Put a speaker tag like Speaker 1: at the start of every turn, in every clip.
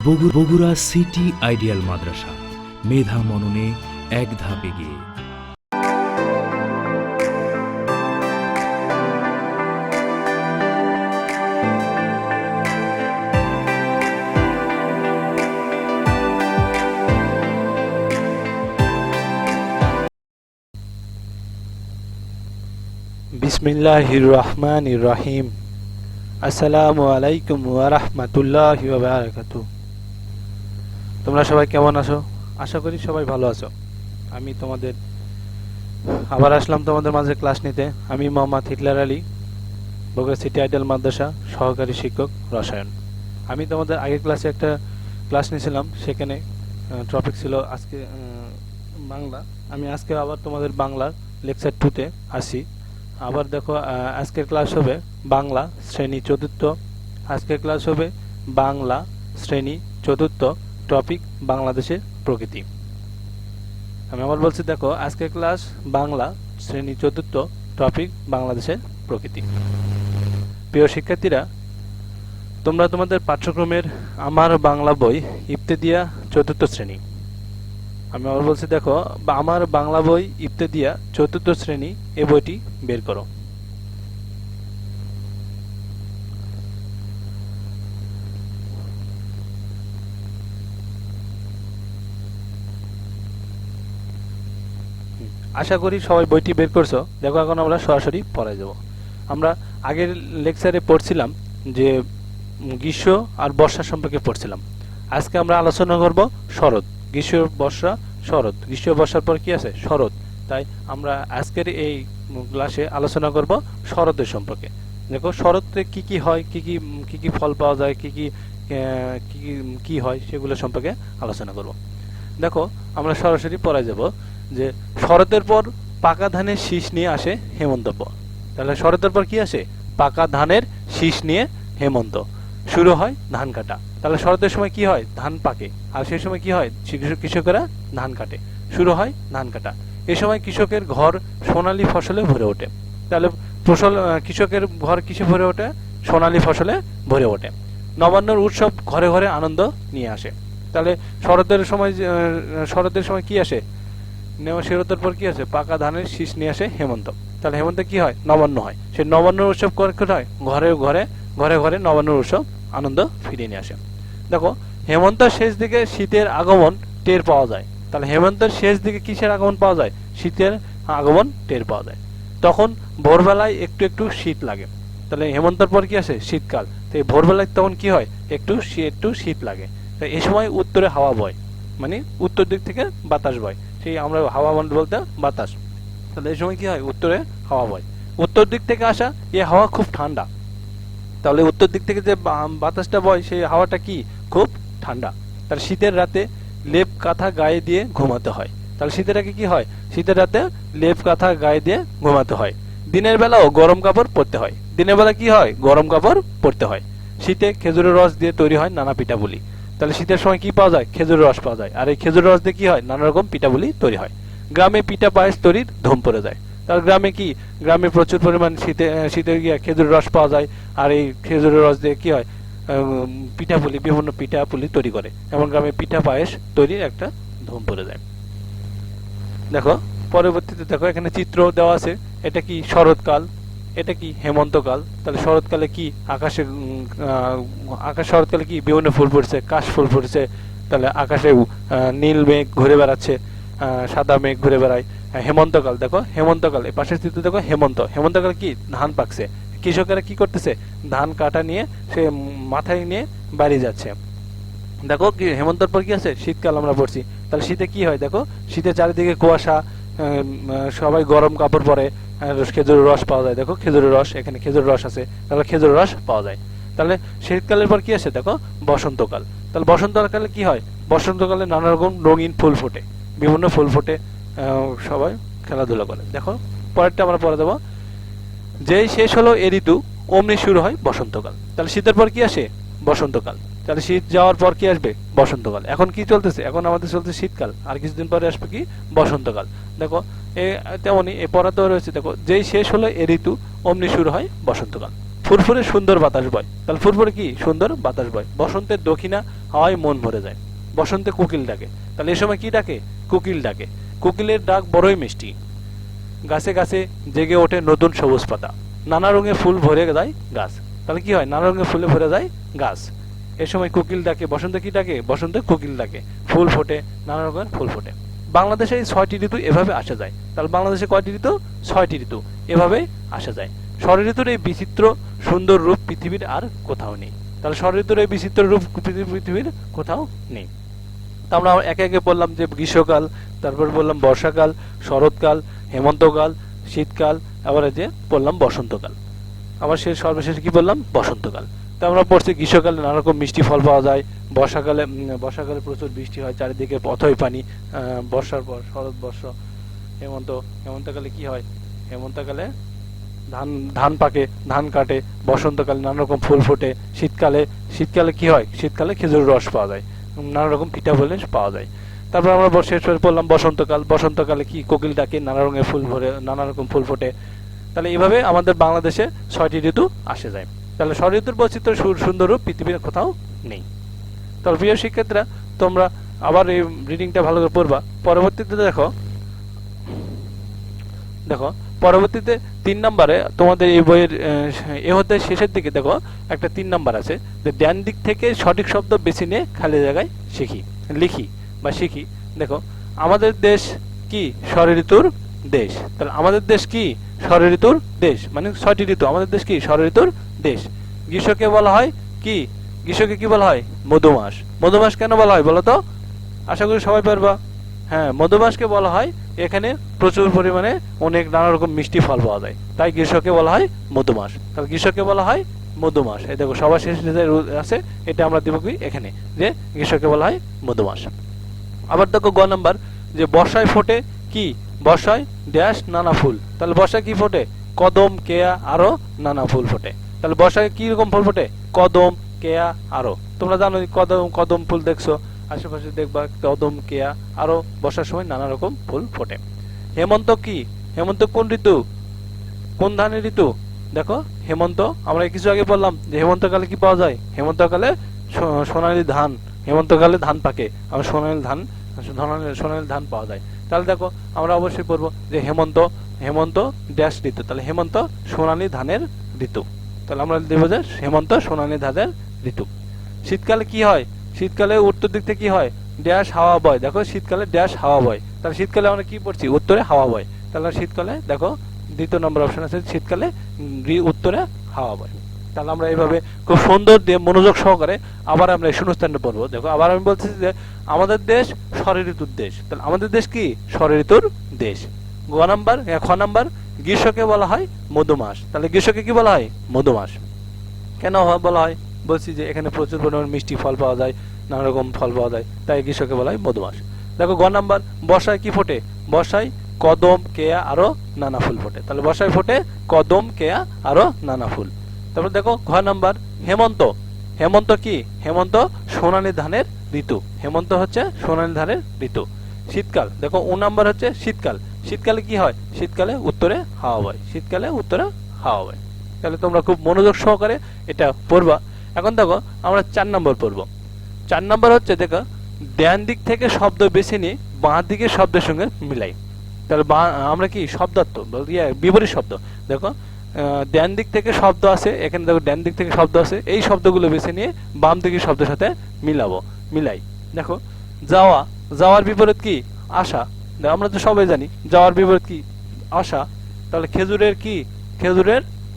Speaker 1: Bogura City Ideal মাদ্রাসা, মেধা মননে এক ধাপ এগিয়ে।
Speaker 2: বিসমিল্লাহির রহমানির রহিম। আসসালামু আলাইকুম ওয়া রাহমাতুল্লাহি ওয়া বারাকাতুহু। তোমরা সবাই কেমন আছো? আশা করি সবাই ভালো আছো। আমি তোমাদের আবার আসলাম তোমাদের মাঝে ক্লাস নিতে। আমি Mohammad Hitler Ali, Bogura City Ideal Madrasa সহকারী শিক্ষক রসায়ন। আমি তোমাদের আগের ক্লাসে একটা ক্লাস নিয়েছিলাম, সেখানে টপিক ছিল আজকে বাংলা। আমি আজকে আবার তোমাদের বাংলার লেকচার 2-তে আসি। আবার দেখো, আজকের ক্লাস হবে বাংলা শ্রেণী চতুর্থ। আজকের ক্লাস হবে বাংলা শ্রেণী চতুর্থ, টপিক বাংলাদেশের প্রকৃতি। আমি আবার বলছি, দেখো আজকের ক্লাস বাংলা শ্রেণী চতুর্থ, টপিক বাংলাদেশের প্রকৃতি। প্রিয় শিক্ষার্থীরা, তোমরা তোমাদের পাঠ্যক্রমের আমার বাংলা বই ইবতেদিয়া চতুর্থ শ্রেণী, আমি আবার বলছি, দেখো আমার বাংলা বই ইবতেদিয়া চতুর্থ শ্রেণী এই বইটি বের করো। আশা করি সবাই বইটি বের করছো। দেখো এখন আমরা সরাসরি পড়ায় যাব। আমরা আগের লেকচারে পড়ছিলাম যে গ্রীষ্ম আর বর্ষা সম্পর্কে পড়ছিলাম। আজকে আমরা আলোচনা করব শরৎ। গ্রীষ্ম, বর্ষা, শরৎ। গ্রীষ্ম বর্ষার পর কি আছে? শরৎ। তাই আমরা আজকের এই ক্লাসে আলোচনা করব শরতের সম্পর্কে। দেখো শরতে কি কি হয়, কি কি ফল পাওয়া যায়, কি হয়, সেগুলো সম্পর্কে আলোচনা করব। দেখো আমরা সরাসরি পড়ায় যাব যে শরতের পর পাকা ধানের শীষ নিয়ে আসে হেমন্ত। তাহলে শরতের পর কি আসে? পাকা ধানের শীষ নিয়ে হেমন্ত। শুরু হয় ধান কাটা। তাহলে শরতের সময় কি হয়? ধান পাকে। আর সেই সময় কি হয়? কৃষকেরা ধান কাটে। শুরু হয় ধান কাটা। এই সময় কৃষকের ঘর সোনালী ফসলে ভরে ওঠে। তাহলে কৃষকের ঘর কিসে ভরে ওঠে? সোনালী ফসলে ভরে ওঠে। নবান্নর উৎসব ঘরে ঘরে আনন্দ নিয়ে আসে। তাহলে শরতের সময় কি আসে? শরতের পর কি আছে? পাকা ধানের শীষ নিয়ে আসে হেমন্ত। তাহলে হেমন্তে কি হয়? নবান্ন হয়। সেই নবান্ন উৎসব হয় ঘরে ঘরে নবান্ন উৎসব আনন্দ ফিরিয়ে নিয়ে আসে। দেখো হেমন্ত শেষ দিকে শীতের আগমন টের পাওয়া যায়। তাহলে হেমন্তের শেষ দিকে কিসের আগমন পাওয়া যায়? শীতের আগমন টের পাওয়া যায়। তখন ভোরবেলায় একটু একটু শীত লাগে। তাহলে হেমন্তের পর কি আসে? শীতকাল। তো এই ভোরবেলায় তখন কি হয়? একটু শীত লাগে। তো এই সময় উত্তরে হাওয়া বয়, মানে উত্তর দিক থেকে বাতাস বয়। সেই আমরা হাওয়া বলতে বাতাস। তাহলে এই সময় কি হয়? উত্তরে হাওয়া বয়। উত্তর দিক থেকে আসা এই হাওয়া খুব ঠান্ডা। তাহলে উত্তর দিক থেকে যে বাতাসটা বয়, সেই হাওয়াটা কি? খুব ঠান্ডা। তাহলে শীতের রাতে লেপ কাঁথা গায়ে দিয়ে ঘুমাতে হয়। তাহলে শীতের আগে কি হয়? শীতের রাতে লেপ কাঁথা গায়ে দিয়ে ঘুমাতে হয়। দিনের বেলাও গরম কাপড় পরতে হয়। দিনের বেলা কি হয়? গরম কাপড় পরতে হয়। শীতে খেজুরের রস দিয়ে তৈরি হয় নানা পিঠাপুলি। তাহলে শীতের সময় কি পাওয়া যায়? খেজুরের রস পাওয়া যায়। আর এই খেজুরের রস দিয়ে কি হয়? নানা রকম পিঠাপুলি তৈরি হয়। গ্রামে পিঠা পায়েস তৈরির ধুম পড়ে যায়। তার গ্রামে প্রচুর পরিমাণ শীতে গিয়ে খেজুরের রস পাওয়া যায়। আর এই খেজুরের রস দিয়ে কি হয়? বিভিন্ন পিঠাপুলি তৈরি করে। এমন গ্রামে পিঠা পায়েস তৈরির একটা ধুম পড়ে যায়। দেখো পরবর্তীতে দেখো এখানে চিত্র দেওয়া আছে। এটা কি? শরৎকাল। এটা কি? হেমন্তকাল। তাহলে শরৎকালে কি? আকাশ শরৎকালে কি? বিভিন্ন ফুল ফুটছে, কাশ ফুল ফুটছে। তাহলে আকাশে নীল মেঘ ঘুরে বেড়াচ্ছে, সাদা মেঘ ঘুরে বেড়ায়। হেমন্তকাল, দেখো হেমন্তকাল, এই পাশের চিত্র দেখো হেমন্তকাল কি? ধান পাকছে। কৃষকেরা কি করতেছে? ধান কাটা নিয়ে সে মাথায় নিয়ে বাড়ি যাচ্ছে। দেখো কি হেমন্তর পর কি আছে? শীতকাল আমরা পড়ছি। তাহলে শীতে কি হয়? দেখো শীতে চারিদিকে কুয়াশা, সবাই গরম কাপড় পরে, খেজুরের রস পাওয়া যায়। দেখো খেজুরের রস, এখানে খেজুরের রস আছে। তাহলে খেজুরের রস পাওয়া যায়। তাহলে শীতকালের পর কি আসে? দেখো বসন্তকাল। তাহলে বসন্তকালে কি হয়? বসন্তকালে নানা রকম রঙিন ফুল ফোটে, বিভিন্ন ফুল ফোটে, সবাই খেলাধুলা করে। দেখো পরেরটা আমরা পরে দেবো। যেই শেষ হলো এ ঋতু অমনি শুরু হয় বসন্তকাল। তাহলে শীতের পর কি আসে? বসন্তকাল। তাহলে শীত যাওয়ার পর কি আসবে? বসন্তকাল। এখন কি চলতেছে? এখন আমাদের চলছে শীতকাল। আর কিছুদিন পরে আসবে কি? বসন্তকাল। দেখো তেমনই এ পড়াতেও রয়েছে। দেখো যেই শেষ হলো এ ঋতু অমনি শুরু হয় বসন্তকাল। ফুরফুরে সুন্দর বাতাস বয়, তাহলে ফুরফুরে কি সুন্দর বাতাস বয়। বসন্তের দক্ষিণা হাওয়ায় মন ভরে যায়, বসন্তে কোকিল ডাকে, তাহলে এই সময় কি ডাকে? কোকিল ডাকে। কোকিলের ডাক বড়ই মিষ্টি, গাছে গাছে জেগে ওঠে নতুন সবুজ পাতা, নানা রঙের ফুল ভরে যায় গাছ, তাহলে কি হয়? নানা রঙের ফুলে ভরে যায় গাছ। এই সময় কোকিল ডাকে, বসন্তে কি ডাকে? বসন্তে কোকিল ডাকে, ফুল ফোটে, নানা রকমের ফুল ফোটে। বাংলাদেশে এই 6টি ঋতু এভাবে আসা যায়, তাহলে বাংলাদেশে কয়টি ঋতু? 6টি ঋতু এভাবে আসা যায়। ষড় ঋতুর এই বিচিত্র সুন্দর রূপ পৃথিবীর আর কোথাও নেই, তাহলে ষড় ঋতুর এই বিচিত্র রূপ পৃথিবীর কোথাও নেই। তা আমরা একে একে বললাম যে গ্রীষ্মকাল, তারপর বললাম বর্ষাকাল, শরৎকাল, হেমন্তকাল, শীতকাল, আবার যে বললাম বসন্তকাল, আবার সর্বশেষে কি বললাম? বসন্তকাল। তো আমরা পড়ছি গ্রীষ্মকালে নানা রকম মিষ্টি ফল পাওয়া যায়, বর্ষাকালে প্রচুর বৃষ্টি হয়, চারিদিকে অথই পানি, বর্ষার পর শরৎ, বর্ষ, হেমন্তকালে কি হয়? হেমন্তকালে ধান পাকে, ধান কাটে। বসন্তকালে নানা রকম ফুল ফোটে। শীতকালে কি হয়? শীতকালে খেজুরের রস পাওয়া যায়, নানা রকম পিঠা বলে পাওয়া যায়। তারপর আমরা শেষ পড়লাম বসন্তকালে কি? কোকিল ডাকে, নানা রঙের ফুল ভরে, নানা রকম ফুল ফোটে। তাহলে এইভাবে আমাদের বাংলাদেশে 6টি ঋতু আসে যায়। তাহলে ষড় ঋতুর বৈচিত্র্য সুন্দর রূপ পৃথিবীর কোথাও নেই। তাহলে প্রিয় শিক্ষার্থীরা, তোমরা আবার এই রিডিংটা ভালো করে পড়বা। পরবর্তীতে দেখো পরবর্তীতে 3 নম্বরে তোমাদের এই বইয়ের অধ্যায়ের শেষের দিকে দেখো একটা 3 নম্বর আছে, যে ডান দিক থেকে সঠিক শব্দ বেছে নিয়ে খালি জায়গায় লিখি। দেখো, আমাদের দেশ কি? ষড় ঋতুর দেশ। তাহলে আমাদের দেশ কি? ষড় ঋতুর দেশ, মানে 6টি ঋতু। আমাদের দেশ কি? ষড় ঋতুর দেশ। গ্রীষ্মকে বলা হয় কি? গ্রীষ্মকে কি বলা হয়? মধুমাস। মধুমাস কেন বলা হয় বলো তো? আশা করি সবাই পারবা। হ্যাঁ, মধুমাসকে বলা হয় এখানে প্রচুর পরিমাণে অনেক নানা রকম মিষ্টি ফল পাওয়া যায়, তাই গ্রীষ্মকে বলা হয় মধুমাস। তাহলে গ্রীষ্মকে বলা হয় মধুমাস। এই দেখো সবার শেষ আছে, এটা আমরা দিব কি এখানে, যে গ্রীষ্মকে বলা হয় মধুমাস। আবার দেখো গ নাম্বার, যে বর্ষায় ফোটে কি? বর্ষায় ড্যাশ নানা ফুল। তাহলে বর্ষায় কি ফোটে? কদম, কেয়া, আরো নানা ফুল ফোটে। তাহলে বর্ষায় কি রকম ফুল ফোটে? কদম, কেয়া, আরো। তোমরা জানো কদম ফুল দেখছো, আশেপাশে দেখবা কদম, কেয়া, আরো বর্ষার সময় নানা রকম ফুল ফোটে। হেমন্ত কি? হেমন্ত কোন ঋতু? কোন ধানের ঋতু? দেখো হেমন্ত, আমরা কিছু আগে বললাম যে হেমন্তকালে কি পাওয়া যায়? হেমন্তকালে সোনালী ধান, হেমন্তকালে ধান পাকে, আমরা সোনালী ধান পাওয়া যায়। তাহলে দেখো আমরা অবশ্যই পড়বো যে হেমন্ত ড্যাশ ঋতু। তাহলে হেমন্ত সোনালী ধানের ঋতু। তাহলে আমরা দেব যে হেমন্ত সোনালী ধানের ঋতু। শীতকালে কি হয়? শীতকালে উত্তর দিক থেকে কি হয়? ড্যাশ হাওয়া বয়। দেখো শীতকালে ড্যাশ হাওয়া বয়। তাহলে শীতকালে আমরা কি পড়ছি? উত্তরে হাওয়া বয়। তাহলে শীতকালে দেখো 2 নম্বর অপশন আছে, শীতকালে উত্তরে হাওয়া বয়। তাহলে আমরা এইভাবে খুব সুন্দর দিয়ে মনোযোগ সহকারে আবার আমরা এই শূন্যস্থানটা পড়বো। দেখো আবার আমি বলছি যে আমাদের দেশ ষড় ঋতুর দেশ। তাহলে আমাদের দেশ কি? ষড় ঋতুর দেশ। খ নাম্বার, গ্রীষ্মকে বলা হয় মধুমাস। তাহলে গ্রীষ্মকে কি বলা হয়? মধুমাস। কেন বলা হয়? বলছি যে এখানে প্রচুর পরিমাণে মিষ্টি ফল পাওয়া যায়, নানা রকম ফল পাওয়া যায়, তাই গ্রীষ্মকে বলা হয় মধুমাস। দেখো গ নাম্বার, বর্ষায় কি ফোটে? বর্ষায় কদম, কেয়া, আরো নানা ফুল ফোটে। তাহলে বর্ষায় ফোটে কদম, কেয়া, আরো নানা ফুল। তারপর দেখো ঘ নাম্বার, হেমন্ত কি? হেমন্ত সোনালী ধানের ঋতু। হেমন্ত হচ্ছে সোনালী ধানের ঋতু। শীতকাল, দেখো ও নাম্বার হচ্ছে শীতকালে কি হয়? শীতকালে উত্তরে হাওয়া বয়। তাহলে তোমরা খুব মনোযোগ সহকারে এটা পড়বা। এখন দেখো আমরা 4 নম্বর পড়বো। 4 নম্বর হচ্ছে দেখো, ডান দিক থেকে শব্দ বেছে নিয়ে বাঁ দিকের শব্দের সঙ্গে মিলাই। তাহলে আমরা কি শব্দার্থ বিপরীত শব্দ। দেখো ডান দিক থেকে শব্দ আছে, এখানে দেখো ডান দিক থেকে শব্দ আছে, এই শব্দগুলো বেছে নিয়ে বাম দিকের শব্দের সাথে মিলাই। দেখো যাওয়ার বিপরীত কি? আসা। আমরা তো সবাই জানি যাওয়ার বিপরীত কি? আসা। তাহলে খেজুরের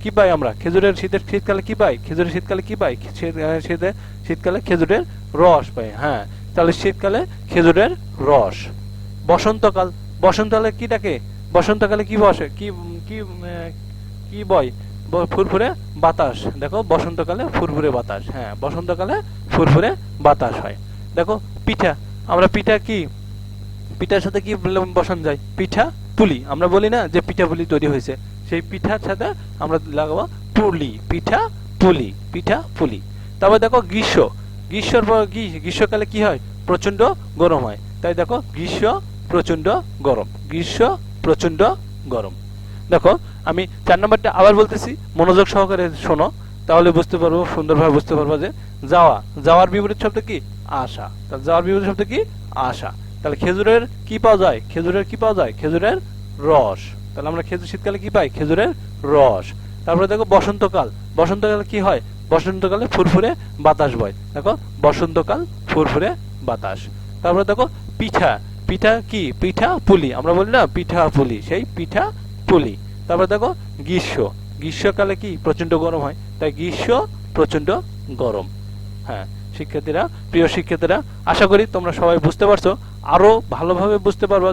Speaker 2: কি পাই আমরা? শীতকালে কি পাই? শীতকালে খেজুরের রস পাই। হ্যাঁ, তাহলে শীতকালে খেজুরের রস। বসন্তকালে কি ডাকে? বসন্তকালে কি বসে? কি বয়? ফুরফুরে বাতাস। দেখো বসন্তকালে ফুরফুরে বাতাস। হ্যাঁ, বসন্তকালে ফুরফুরে বাতাস হয়। দেখো আমরা পিঠার সাথে কি বসানো যায়? পিঠা পুলি। আমরা বলি না যে পিঠা পুলি তৈরি হয়েছে, সেই পিঠার সাথে আমরা লাগাবো পুলি, পিঠা পুলি। তারপর দেখো গ্রীষ্মকালে কি হয়? প্রচন্ড গরম হয়। তাই দেখো গ্রীষ্ম প্রচন্ড গরম। দেখো আমি 4 নম্বরটা আবার বলতেছি, মনোযোগ সহকারে শোনো। তাহলে বুঝতে পারবো, সুন্দরভাবে বুঝতে পারবো যে যাওয়া, যাওয়ার বিপরীত শব্দ কি? আসা। তাহলে যাওয়ার বিপরীত শব্দ কি? আসা। তাহলে খেজুরের কি পাওয়া যায়? খেজুরের কি পাওয়া যায়? খেজুরের রস। তাহলে আমরা খেজুর শীতকালে কি পাই? খেজুরের রস। তারপরে দেখো বসন্তকাল, বসন্তকালে কি হয়? বসন্তকালে ফুরফুরে বাতাস বয়। দেখো বসন্তকাল, ফুরফুরে বাতাস। তারপরে দেখো পিঠা, পিঠা কি? পিঠা পুলি, আমরা বলি না পিঠা পুলি, সেই পিঠা পুলি। তারপরে দেখো গ্রীষ্ম, গ্রীষ্মকালে কি? প্রচন্ড গরম হয়, তাই গ্রীষ্ম প্রচন্ড গরম। হ্যাঁ শিক্ষার্থীরা, প্রিয় শিক্ষার্থীরা, আশা করি তোমরা সবাই বুঝতে পারছো। আরো ভালোভাবে বুঝতে পারবা,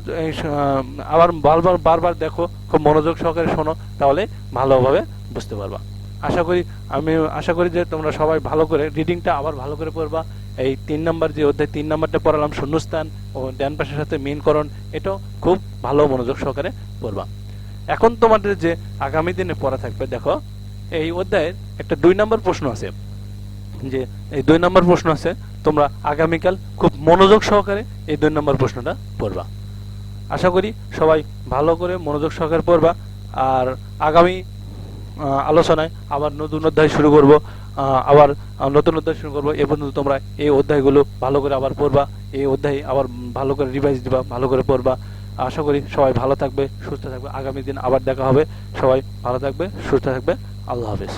Speaker 2: আবার বারবার বারবার দেখো, খুব মনোযোগ সহকারে শোনো, তাহলে ভালোভাবে বুঝতে পারবা। আমি আশা করি যে তোমরা সবাই ভালো করে রিডিংটা আবার ভালো করে পড়বা। এই 3 নাম্বার যে অধ্যায় 3 নাম্বারটা পড়ালাম, শূন্যস্থান ও ডান পাশের সাথে মিনকরণ, এটাও খুব ভালো মনোযোগ সহকারে পড়বা। এখন তোমাদের যে আগামী দিনে পড়া থাকবে, দেখো এই অধ্যায়ের একটা 2 নাম্বার প্রশ্ন আছে, যে এই 2 নাম্বার প্রশ্ন আছে, তোমরা আগামীকাল খুব মনোযোগ সহকারে এই 2 নাম্বার প্রশ্নটা পড়বা। আশা করি সবাই ভালো করে মনোযোগ সহকারে পড়বা। আর আগামী আলোচনায় আবার নতুন অধ্যায় শুরু করব, আবার নতুন অধ্যায় শুরু করবো। এ পর্যন্ত তোমরা এই অধ্যায়গুলো ভালো করে আবার পড়বা, এই অধ্যায় আবার ভালো করে রিভাইজ দিবা, ভালো করে পড়বা। আশা করি সবাই ভালো থাকবে, সুস্থ থাকবে। আগামী দিন আবার দেখা হবে। সবাই ভালো থাকবে, সুস্থ থাকবে। আল্লাহ হাফেজ।